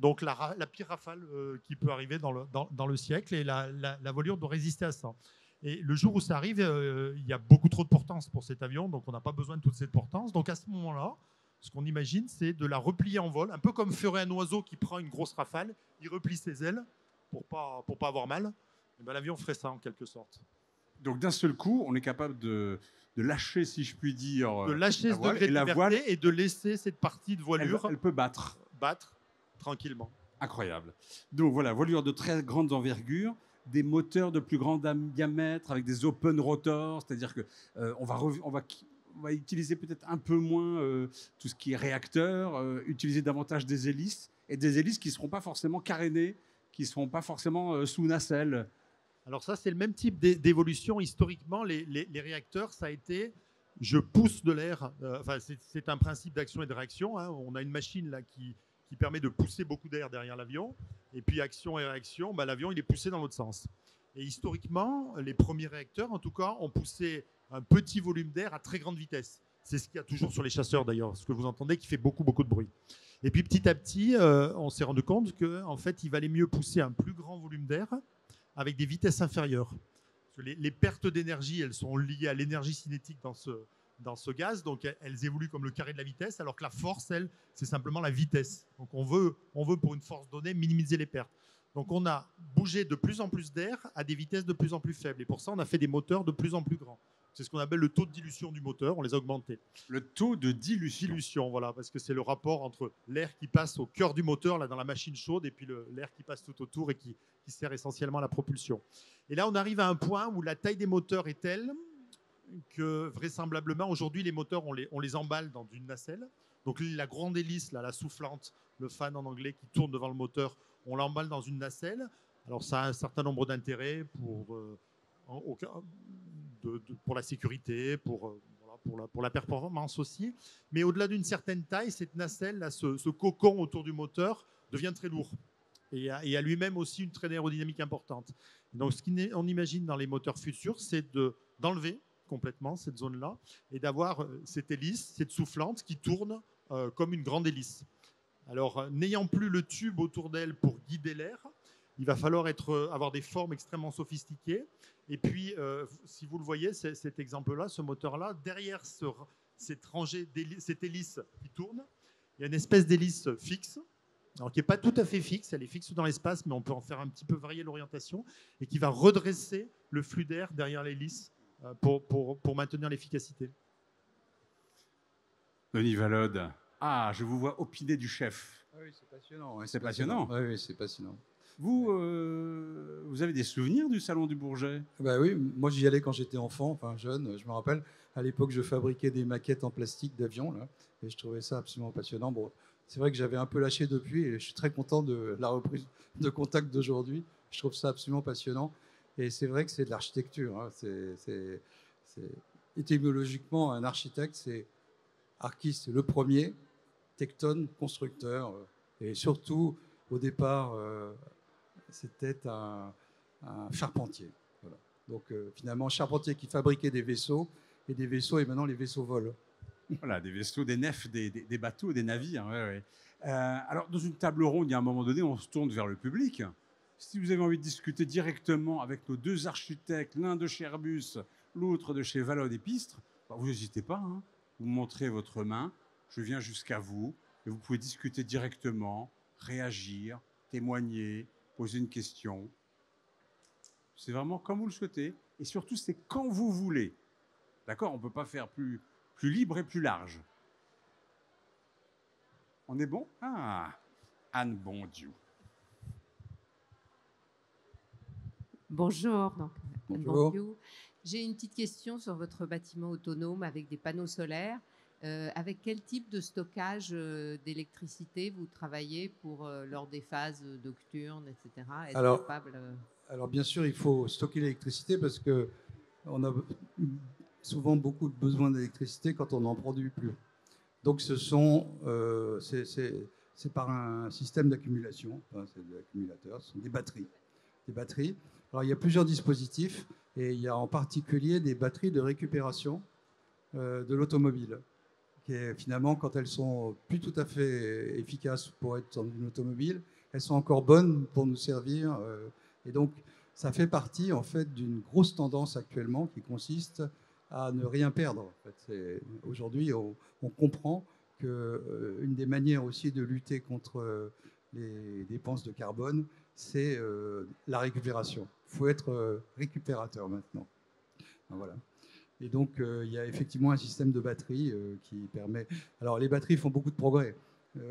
Donc la pire rafale qui peut arriver dans le siècle, et la voilure doit résister à ça. Et le jour où ça arrive, il y a beaucoup trop de portance pour cet avion, donc on n'a pas besoin de toute cette portance. Donc à ce moment-là, ce qu'on imagine, c'est de la replier en vol, un peu comme ferait un oiseau qui prend une grosse rafale, il replie ses ailes pour pas avoir mal. Et ben, l'avion ferait ça en quelque sorte. Donc d'un seul coup, on est capable de lâcher, si je puis dire, de lâcher la ce voile, degré et de la liberté voile, et de laisser cette partie de voilure elle peut battre. battre tranquillement. Incroyable. Donc voilà, voilure de très grande envergure, des moteurs de plus grand diamètre avec des open rotors, c'est-à-dire que on va utiliser peut-être un peu moins tout ce qui est réacteur, utiliser davantage des hélices, et des hélices qui ne seront pas forcément carénées, qui ne seront pas forcément sous nacelle. Alors ça, c'est le même type d'évolution. Historiquement, les réacteurs, ça a été je pousse de l'air. Enfin, c'est un principe d'action et de réaction. Hein. On a une machine là qui permet de pousser beaucoup d'air derrière l'avion. Et puis action et réaction, bah, l'avion il est poussé dans l'autre sens. Et historiquement, les premiers réacteurs, en tout cas, ont poussé un petit volume d'air à très grande vitesse. C'est ce qu'il y a toujours sur les chasseurs d'ailleurs, ce que vous entendez qui fait beaucoup de bruit. Et puis petit à petit, on s'est rendu compte qu'en fait, il valait mieux pousser un plus grand volume d'air avec des vitesses inférieures. Parce que les pertes d'énergie, elles sont liées à l'énergie cinétique dans ce gaz, donc elles évoluent comme le carré de la vitesse, alors que la force, elle, c'est simplement la vitesse. Donc on veut pour une force donnée minimiser les pertes. Donc on a bougé de plus en plus d'air à des vitesses de plus en plus faibles. Et pour ça, on a fait des moteurs de plus en plus grands. C'est ce qu'on appelle le taux de dilution du moteur, on les a augmentés. Le taux de dilution. Dilution, voilà, parce que c'est le rapport entre l'air qui passe au cœur du moteur, là, dans la machine chaude, et puis l'air qui passe tout autour et qui sert essentiellement à la propulsion. Et là, on arrive à un point où la taille des moteurs est telle que vraisemblablement, aujourd'hui, les moteurs, on les emballe dans une nacelle. Donc la grande hélice, là, la soufflante, le fan en anglais qui tourne devant le moteur, on l'emballe dans une nacelle. Alors ça a un certain nombre d'intérêts pour la sécurité, pour la performance aussi. Mais au-delà d'une certaine taille, cette nacelle, là, ce cocon autour du moteur, devient très lourd. Et a lui-même aussi une traînée aérodynamique importante. Donc ce qu'on imagine dans les moteurs futurs, c'est d'enlever complètement cette zone-là et d'avoir cette hélice, cette soufflante qui tourne comme une grande hélice. Alors, n'ayant plus le tube autour d'elle pour guider l'air, il va falloir avoir des formes extrêmement sophistiquées. Et puis, si vous le voyez, cet exemple-là, ce moteur-là, derrière cette rangée, cette hélice qui tourne, il y a une espèce d'hélice fixe, alors qui n'est pas tout à fait fixe, elle est fixe dans l'espace, mais on peut en faire un petit peu varier l'orientation, et qui va redresser le flux d'air derrière l'hélice pour maintenir l'efficacité. Denis Valode, je vous vois opiner du chef. Ah oui, c'est passionnant. Ouais, c'est passionnant. Oui, c'est passionnant. Vous avez des souvenirs du Salon du Bourget? Bah oui, moi j'y allais quand j'étais enfant, enfin jeune. Je me rappelle, à l'époque, je fabriquais des maquettes en plastique d'avions, là, et je trouvais ça absolument passionnant. Bon, c'est vrai que j'avais un peu lâché depuis, et je suis très content de la reprise de contact d'aujourd'hui. Je trouve ça absolument passionnant, et c'est vrai que c'est de l'architecture. Hein. Étymologiquement, un architecte, c'est Archis, c'est le premier, Tecton, constructeur, et surtout, au départ, c'était un charpentier. Voilà. Donc finalement, charpentier qui fabriquait des vaisseaux, et maintenant les vaisseaux volent. Voilà, des vaisseaux, des nefs, des bateaux, des navires. Ouais, ouais. Alors, dans une table ronde, il y a un moment donné, on se tourne vers le public. Si vous avez envie de discuter directement avec nos deux architectes, l'un de chez Airbus, l'autre de chez Valode et Pistre, vous n'hésitez pas. Hein. Vous montrez votre main, je viens jusqu'à vous, et vous pouvez discuter directement, réagir, témoigner, poser une question. C'est vraiment comme vous le souhaitez. Et surtout, c'est quand vous voulez. D'accord? On ne peut pas faire plus libre et plus large. On est bon? Anne Bondiou. Bonjour. Anne Bonjour. Bondiou. J'ai une petite question sur votre bâtiment autonome avec des panneaux solaires. Avec quel type de stockage d'électricité vous travaillez lors des phases nocturnes, etc. Alors bien sûr, il faut stocker l'électricité parce qu'on a souvent beaucoup de besoin d'électricité quand on n'en produit plus. Donc c'est par un système d'accumulation, c'est des accumulateurs, ce sont des batteries. Alors il y a plusieurs dispositifs et il y a en particulier des batteries de récupération de l'automobile, qui est finalement, quand elles sont plus tout à fait efficaces pour être dans une automobile, elles sont encore bonnes pour nous servir. Et donc, ça fait partie en fait d'une grosse tendance actuellement qui consiste à ne rien perdre. En fait. Aujourd'hui, on comprend qu'une des manières aussi de lutter contre les dépenses de carbone, c'est la récupération. Il faut être récupérateur maintenant. Voilà. Et donc, il y a effectivement un système de batterie qui permet... Alors, les batteries font beaucoup de progrès.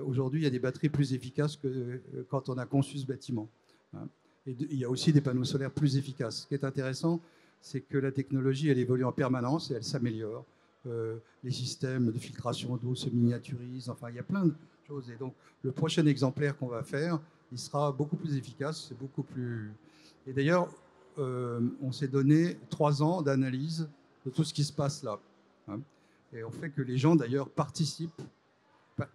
Aujourd'hui, il y a des batteries plus efficaces que quand on a conçu ce bâtiment. Hein. Et il y a aussi des panneaux solaires plus efficaces. Ce qui est intéressant, c'est que la technologie, elle évolue en permanence et elle s'améliore. Les systèmes de filtration d'eau se miniaturisent. Enfin, il y a plein de choses. Et donc, le prochain exemplaire qu'on va faire, il sera beaucoup plus efficace. C'est beaucoup plus... Et d'ailleurs, on s'est donné 3 ans d'analyse de tout ce qui se passe là. Hein. Et on fait que les gens, d'ailleurs, participent.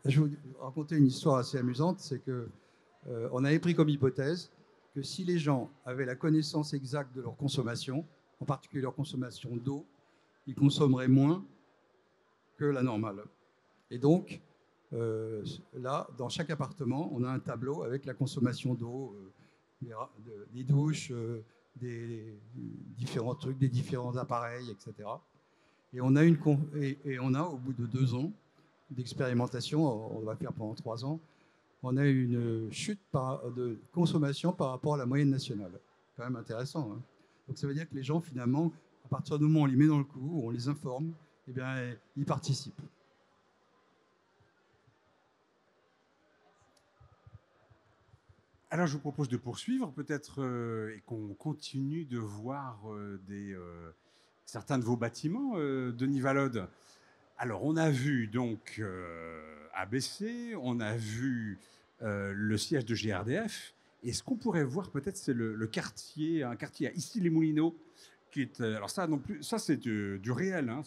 Je vais vous raconter une histoire assez amusante, c'est qu'on avait pris comme hypothèse que si les gens avaient la connaissance exacte de leur consommation, en particulier leur consommation d'eau, ils consommeraient moins que la normale. Et donc, là, dans chaque appartement, on a un tableau avec la consommation d'eau, des douches, des différents trucs, des différents appareils, etc. Et on a, au bout de 2 ans d'expérimentation, on va faire pendant 3 ans, on a une chute de consommation par rapport à la moyenne nationale. C'est quand même intéressant. Hein. Donc ça veut dire que les gens, finalement, à partir du moment où on les met dans le coup, où on les informe, eh bien, ils participent. Alors, je vous propose de poursuivre, peut-être, et qu'on continue de voir certains de vos bâtiments, Denis Valode. Alors, on a vu donc ABC, on a vu le siège de GRDF. Et ce qu'on pourrait voir, peut-être, c'est un quartier à Issy-les-Moulineaux, qui est. Alors, ça, non plus, ça c'est du réel. Hein,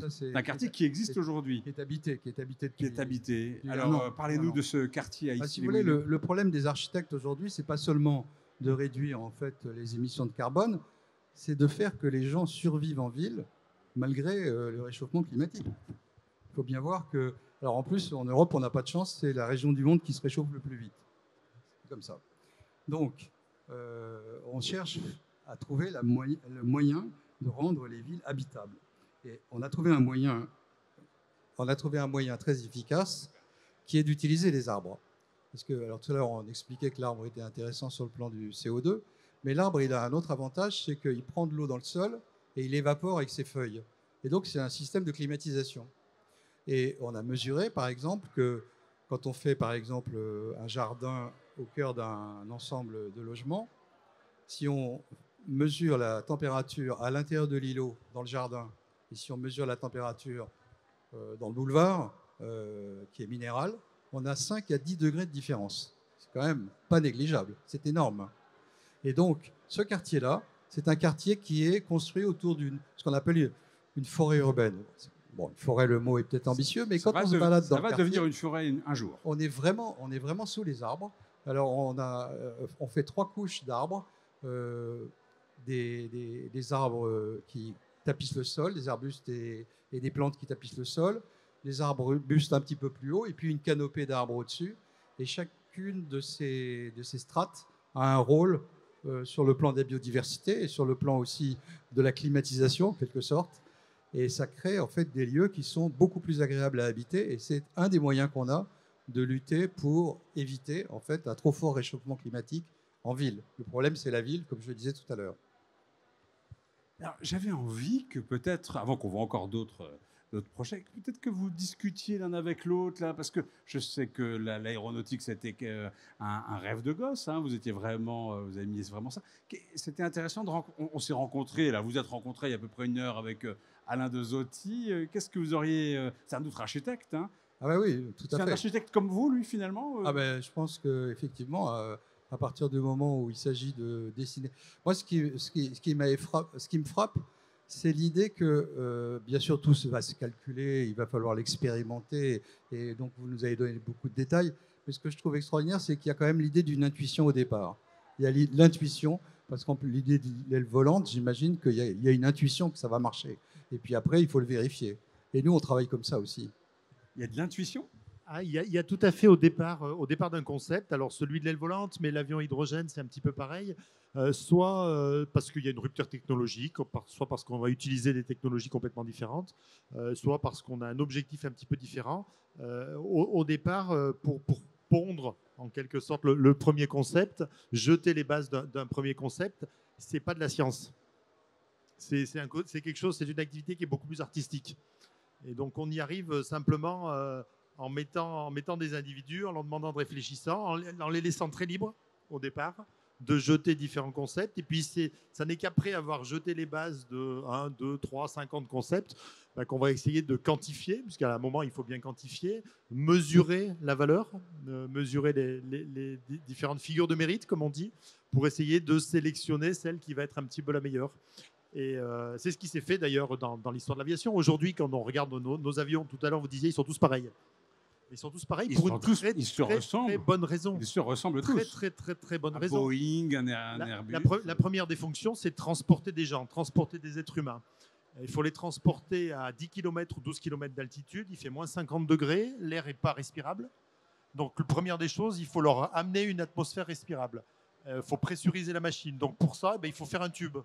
c'est un quartier qui existe aujourd'hui. Qui est habité. Qui est habité. Alors, parlez-nous de ce quartier à Issy-les-Moulineaux. Si vous voulez, le problème des architectes aujourd'hui, c'est pas seulement de réduire en fait les émissions de carbone, c'est de faire que les gens survivent en ville malgré le réchauffement climatique. Il faut bien voir que, alors en plus en Europe on n'a pas de chance, c'est la région du monde qui se réchauffe le plus vite. C'est comme ça. Donc on cherche à trouver le moyen de rendre les villes habitables. Et on a trouvé un moyen très efficace qui est d'utiliser les arbres. Parce que, alors tout à l'heure, on expliquait que l'arbre était intéressant sur le plan du CO2, mais l'arbre, il a un autre avantage, c'est qu'il prend de l'eau dans le sol et il évapore avec ses feuilles. Et donc, c'est un système de climatisation. Et on a mesuré, par exemple, que quand on fait, par exemple, un jardin au cœur d'un ensemble de logements, si on mesure la température à l'intérieur de l'îlot, dans le jardin, et si on mesure la température dans le boulevard, qui est minéral, on a 5 à 10 degrés de différence. C'est quand même pas négligeable, c'est énorme. Et donc, ce quartier-là, c'est un quartier qui est construit autour ce qu'on appelle une forêt urbaine. Bon, une forêt, le mot est peut-être ambitieux, mais quand on se balade dans le quartier... Ça va devenir une forêt un jour. On est vraiment sous les arbres. Alors, on fait 3 couches d'arbres, des arbres qui tapissent le sol, des arbustes et des plantes qui tapissent le sol, des arbustes un petit peu plus haut, et puis une canopée d'arbres au-dessus. Et chacune de ces strates a un rôle sur le plan de la biodiversité et sur le plan aussi de la climatisation, en quelque sorte. Et ça crée en fait des lieux qui sont beaucoup plus agréables à habiter. Et c'est un des moyens qu'on a de lutter pour éviter en fait un trop fort réchauffement climatique en ville. Le problème, c'est la ville, comme je le disais tout à l'heure. Alors, j'avais envie que peut-être, avant qu'on voit encore d'autres projets, peut-être que vous discutiez l'un avec l'autre, là, parce que je sais que l'aéronautique, c'était un rêve de gosse. Hein, vous avez mis vraiment ça. C'était intéressant on s'est rencontrés, là, vous êtes rencontrés il y a à peu près 1 heure avec Alain de Zotti. Qu'est-ce que vous auriez... c'est un autre architecte, hein? Ah bah oui, tout à fait. C'est un architecte comme vous, lui, finalement Ah ben, je pense qu'effectivement, à partir du moment où il s'agit de dessiner... Moi, ce qui me frappe, c'est l'idée que, bien sûr, tout va se calculer, il va falloir l'expérimenter, et donc vous nous avez donné beaucoup de détails, mais ce que je trouve extraordinaire, c'est qu'il y a quand même l'idée d'une intuition au départ. Il y a l'intuition, parce que l'idée de l'aile volante, j'imagine qu'il y a une intuition que ça va marcher. Et puis après, il faut le vérifier. Et nous, on travaille comme ça aussi. Il y a de l'intuition ? Il y a tout à fait au départ d'un concept. Alors celui de l'aile volante, mais l'avion hydrogène, c'est un petit peu pareil. Soit parce qu'il y a une rupture technologique, soit parce qu'on va utiliser des technologies complètement différentes, soit parce qu'on a un objectif un petit peu différent. Au départ, pour pondre en quelque sorte le premier concept, jeter les bases d'un premier concept, c'est pas de la science. C'est quelque chose, c'est une activité qui est beaucoup plus artistique. Et donc on y arrive simplement en mettant des individus, en leur demandant de réfléchir, en les laissant très libres au départ, de jeter différents concepts. Et puis ça n'est qu'après avoir jeté les bases de 1, 2, 3, 50 concepts qu'on va essayer de quantifier, puisqu'à un moment il faut bien quantifier, mesurer la valeur, mesurer les différentes figures de mérite, comme on dit, pour essayer de sélectionner celle qui va être un petit peu la meilleure. Et c'est ce qui s'est fait d'ailleurs dans l'histoire de l'aviation. Aujourd'hui, quand on regarde nos avions, tout à l'heure vous disiez, ils sont tous pareils. Ils sont tous pareils pour une très bonne raison. Ils se ressemblent tous. Très bonne raison. Boeing, un Airbus. La première des fonctions, c'est de transporter des gens, transporter des êtres humains. Il faut les transporter à 10 km ou 12 km d'altitude. Il fait moins 50 degrés, l'air n'est pas respirable. Donc, la première des choses, il faut leur amener une atmosphère respirable. Il faut pressuriser la machine. Donc, pour ça, il faut faire un tube.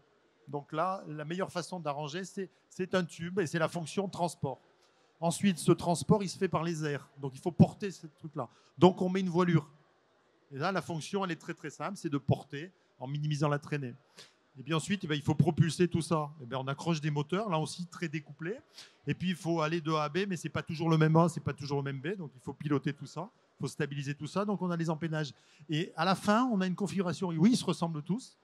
Donc là, la meilleure façon d'arranger, c'est un tube et c'est la fonction transport. Ensuite, ce transport, il se fait par les airs. Donc, il faut porter ce truc-là. Donc, on met une voilure. Et là, la fonction, elle est très simple, c'est de porter en minimisant la traînée. Et puis ensuite, il faut propulser tout ça. On accroche des moteurs, là aussi très découplés. Et puis, il faut aller de A à B, mais ce n'est pas toujours le même A, ce n'est pas toujours le même B. Donc, il faut piloter tout ça. Il faut stabiliser tout ça. Donc, on a les empennages. Et à la fin, on a une configuration. Oui, ils se ressemblent tous.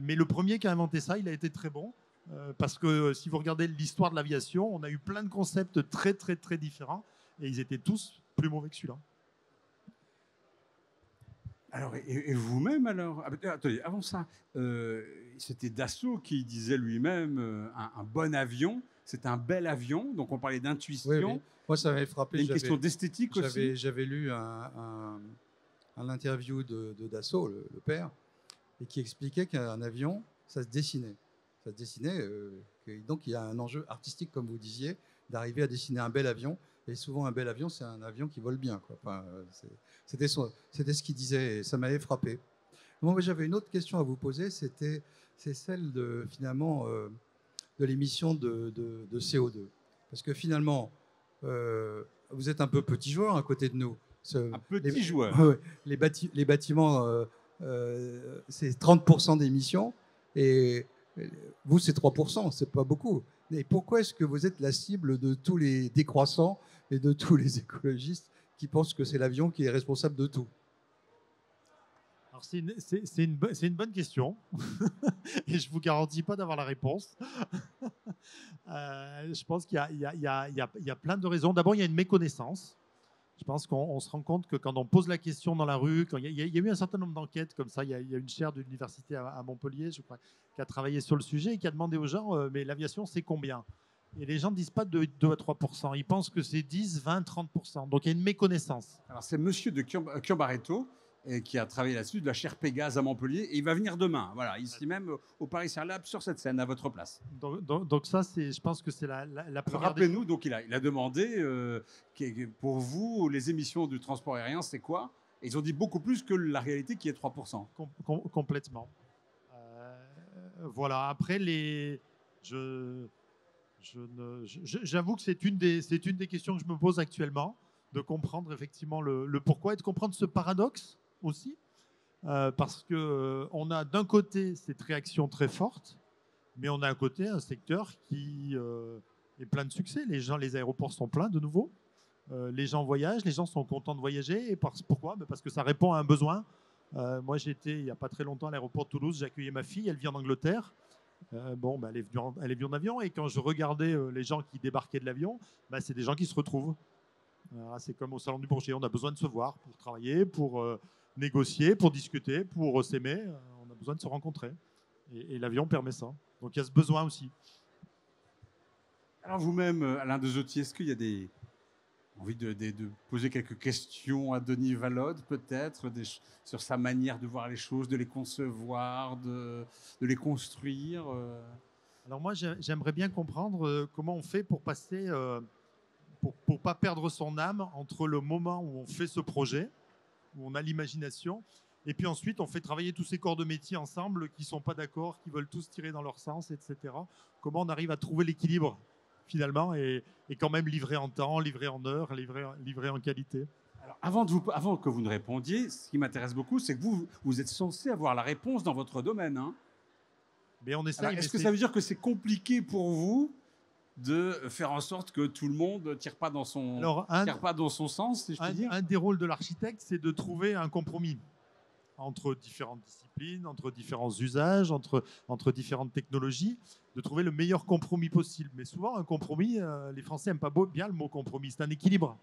Mais le premier qui a inventé ça, il a été très bon. Parce que si vous regardez l'histoire de l'aviation, on a eu plein de concepts très différents. Et ils étaient tous plus mauvais que celui-là. Alors, et vous-même, alors attendez, avant ça, c'était Dassault qui disait lui-même un bon avion, c'est un bel avion. Donc, on parlait d'intuition. Oui, oui. Moi, ça m'avait frappé. Une question d'esthétique aussi. J'avais lu un interview de Dassault, le père, et qui expliquait qu'un avion, ça se dessinait. Ça se dessinait. Donc, il y a un enjeu artistique, comme vous disiez, d'arriver à dessiner un bel avion. Et souvent, un bel avion, c'est un avion qui vole bien, quoi. Enfin, c'était ce qu'il disait, et ça m'avait frappé. Moi, j'avais une autre question à vous poser, c'est celle finalement de l'émission de CO2. Parce que finalement, vous êtes un peu petit joueur à côté de nous. Un petit joueur. Les bâtiments, c'est 30% d'émissions, et vous, c'est 3%, c'est pas beaucoup. Et pourquoi est-ce que vous êtes la cible de tous les décroissants et de tous les écologistes qui pensent que c'est l'avion qui est responsable de tout? Alors c'est une bonne question et je ne vous garantis pas d'avoir la réponse. Je pense qu'il y a plein de raisons. D'abord, il y a une méconnaissance. Je pense qu'on se rend compte que quand on pose la question dans la rue, il y a eu un certain nombre d'enquêtes comme ça, il y a une chaire de l'université à Montpellier, je crois, qui a travaillé sur le sujet et qui a demandé aux gens mais l'aviation, c'est combien? Et les gens ne disent pas 2 à 3%, ils pensent que c'est 10, 20, 30%. Donc il y a une méconnaissance. Alors c'est monsieur de Chiombaretto qui a travaillé là-dessus, de la chaire Pégase à Montpellier, et il va venir demain, voilà, ici même au Paris Air Lab, sur cette scène, à votre place. Donc ça, je pense que c'est la première. Rappelez-nous, donc il a demandé, pour vous, les émissions du transport aérien, c'est quoi? Et ils ont dit beaucoup plus que la réalité qui est 3%. Complètement. Voilà, après, j'avoue que c'est une des questions que je me pose actuellement, de comprendre effectivement le pourquoi et de comprendre ce paradoxe aussi, parce qu'on a d'un côté cette réaction très forte, mais on a à côté un secteur qui est plein de succès. Les aéroports sont pleins de nouveau, les gens voyagent, les gens sont contents de voyager. Et pourquoi? Parce que ça répond à un besoin. Moi, j'étais il n'y a pas très longtemps à l'aéroport de Toulouse, j'ai accueilli ma fille, elle vit en Angleterre. Elle est venue en avion, et quand je regardais les gens qui débarquaient de l'avion, c'est des gens qui se retrouvent. C'est comme au Salon du Bourget, on a besoin de se voir pour travailler, pour négocier, pour discuter, pour s'aimer. On a besoin de se rencontrer. Et l'avion permet ça. Donc il y a ce besoin aussi. Alors vous-même, Alain Dezotti, est-ce qu'il y a envie de poser quelques questions à Denis Vallode, peut-être, sur sa manière de voir les choses, de les concevoir, de les construire Alors moi, j'aimerais bien comprendre comment on fait pour passer pour pas perdre son âme entre le moment où on fait ce projet, où on a l'imagination, et puis ensuite on fait travailler tous ces corps de métier ensemble qui sont pas d'accord, qui veulent tous tirer dans leur sens, etc. Comment on arrive à trouver l'équilibre finalement et quand même livrer en temps, livrer en heure, livrer en qualité. Alors, avant que vous ne répondiez, ce qui m'intéresse beaucoup, c'est que vous êtes censé avoir la réponse dans votre domaine, hein. Mais on essaye. Alors, est-ce que ça veut dire que c'est compliqué pour vous de faire en sorte que tout le monde ne tire pas dans son, tire pas dans son sens, si je puis dire? Un des rôles de l'architecte, c'est de trouver un compromis entre différentes disciplines, entre différents usages, entre différentes technologies, de trouver le meilleur compromis possible. Mais souvent, un compromis, les Français n'aiment pas bien le mot compromis, c'est un équilibre.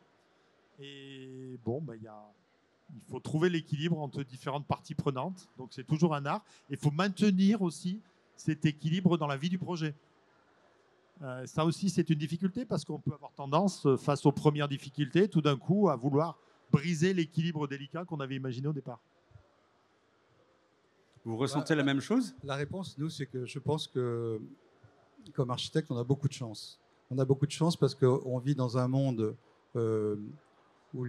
Et bon, il faut trouver l'équilibre entre différentes parties prenantes. Donc c'est toujours un art. Il faut maintenir aussi cet équilibre dans la vie du projet. Ça aussi, c'est une difficulté parce qu'on peut avoir tendance, face aux premières difficultés, tout d'un coup, à vouloir briser l'équilibre délicat qu'on avait imaginé au départ. Vous ressentez la même chose? La réponse, nous, c'est que je pense que, comme architecte, on a beaucoup de chance. On a beaucoup de chance parce qu'on vit dans un monde où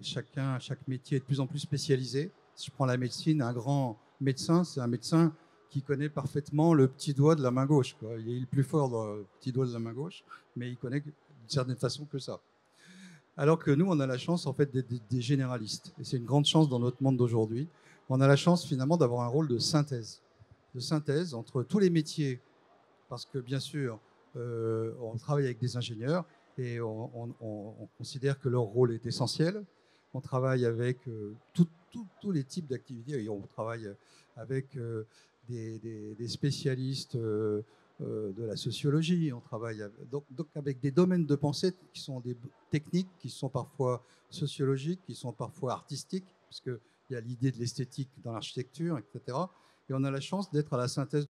chaque métier est de plus en plus spécialisé. Si je prends la médecine, un grand médecin, c'est un médecin qui connaît parfaitement le petit doigt de la main gauche, quoi. Il est le plus fort dans le petit doigt de la main gauche, mais il connaît d'une certaine façon que ça. Alors que nous, on a la chance en fait d'être des généralistes. Et c'est une grande chance dans notre monde d'aujourd'hui. On a la chance finalement d'avoir un rôle de synthèse entre tous les métiers, parce que bien sûr, on travaille avec des ingénieurs et on considère que leur rôle est essentiel. On travaille avec tous les types d'activités et on travaille avec des spécialistes de la sociologie. On travaille donc avec des domaines de pensée qui sont des techniques, qui sont parfois sociologiques, qui sont parfois artistiques, parce qu'il y a l'idée de l'esthétique dans l'architecture, etc. Et on a la chance d'être à la synthèse